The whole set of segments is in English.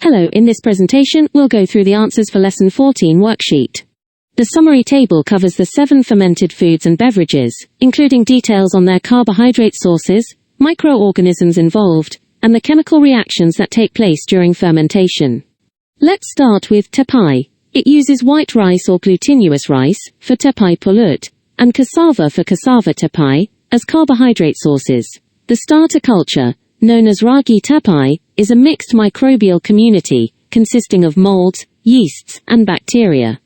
Hello, in this presentation, we'll go through the answers for Lesson 14 worksheet. The summary table covers the 7 fermented foods and beverages, including details on their carbohydrate sources, microorganisms involved, and the chemical reactions that take place during fermentation. Let's start with tepai. It uses white rice or glutinous rice, for tepai pulut, and cassava for cassava tepai, as carbohydrate sources. The starter culture, known as ragi tepai, is a mixed microbial community, consisting of molds, yeasts, and bacteria.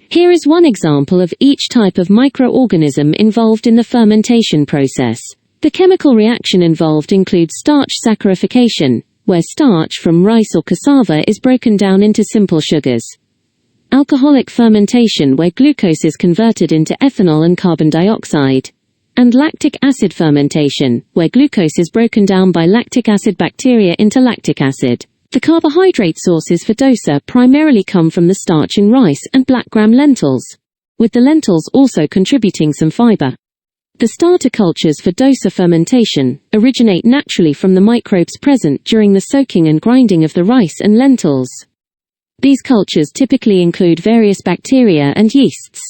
Here is one example of each type of microorganism involved in the fermentation process. The chemical reaction involved includes starch saccharification, where starch from rice or cassava is broken down into simple sugars. Alcoholic fermentation, where glucose is converted into ethanol and carbon dioxide. And lactic acid fermentation, where glucose is broken down by lactic acid bacteria into lactic acid. The carbohydrate sources for dosa primarily come from the starch in rice and black gram lentils, with the lentils also contributing some fiber. The starter cultures for dosa fermentation originate naturally from the microbes present during the soaking and grinding of the rice and lentils. These cultures typically include various bacteria and yeasts.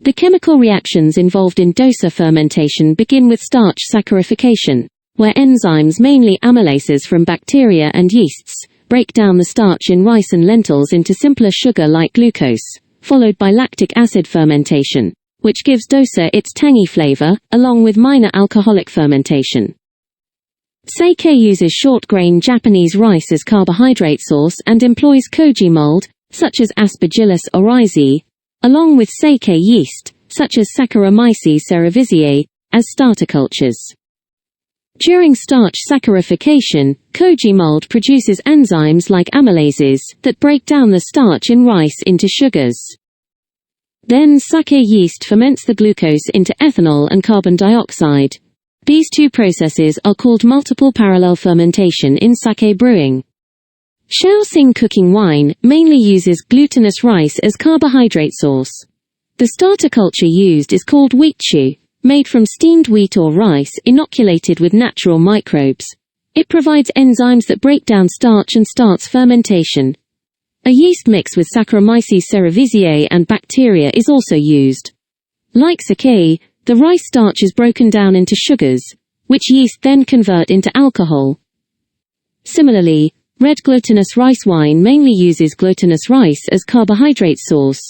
The chemical reactions involved in dosa fermentation begin with starch saccharification, where enzymes, mainly amylases from bacteria and yeasts, break down the starch in rice and lentils into simpler sugar like glucose, followed by lactic acid fermentation, which gives dosa its tangy flavor, along with minor alcoholic fermentation. Sake uses short-grain Japanese rice as carbohydrate source and employs koji mold, such as Aspergillus oryzae, along with sake yeast, such as Saccharomyces cerevisiae, as starter cultures. During starch saccharification, koji mold produces enzymes like amylases that break down the starch in rice into sugars. Then sake yeast ferments the glucose into ethanol and carbon dioxide. These two processes are called multiple parallel fermentation in sake brewing. Shaoxing cooking wine mainly uses glutinous rice as carbohydrate source. The starter culture used is called wheat chew, made from steamed wheat or rice inoculated with natural microbes. It provides enzymes that break down starch and starts fermentation. A yeast mix with Saccharomyces cerevisiae and bacteria is also used. Like sake, the rice starch is broken down into sugars, which yeast then convert into alcohol. Similarly, red glutinous rice wine mainly uses glutinous rice as carbohydrate source.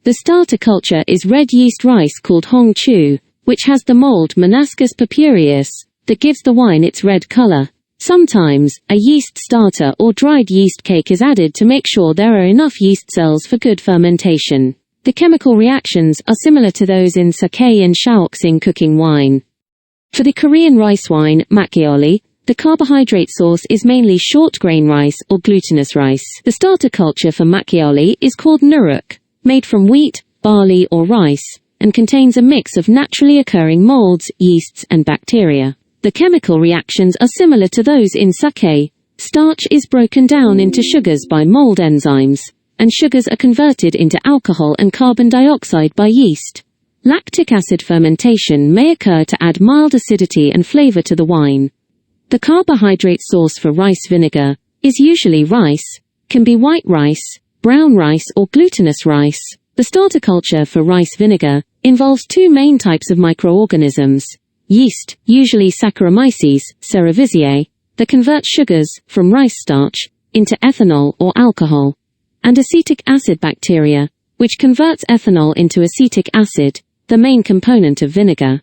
The starter culture is red yeast rice called hong chu, which has the mold Monascus purpureus, that gives the wine its red color. Sometimes, a yeast starter or dried yeast cake is added to make sure there are enough yeast cells for good fermentation. The chemical reactions are similar to those in sake and shaoxing cooking wine. For the Korean rice wine, makgeolli, the carbohydrate source is mainly short-grain rice or glutinous rice. The starter culture for makgeolli is called nuruk, made from wheat, barley or rice, and contains a mix of naturally occurring molds, yeasts, and bacteria. The chemical reactions are similar to those in sake. Starch is broken down into sugars by mold enzymes, and sugars are converted into alcohol and carbon dioxide by yeast. Lactic acid fermentation may occur to add mild acidity and flavor to the wine. The carbohydrate source for rice vinegar is usually rice, can be white rice, brown rice or glutinous rice. The starter culture for rice vinegar involves two main types of microorganisms: yeast, usually Saccharomyces cerevisiae, that convert sugars from rice starch into ethanol or alcohol, and acetic acid bacteria, which converts ethanol into acetic acid, the main component of vinegar.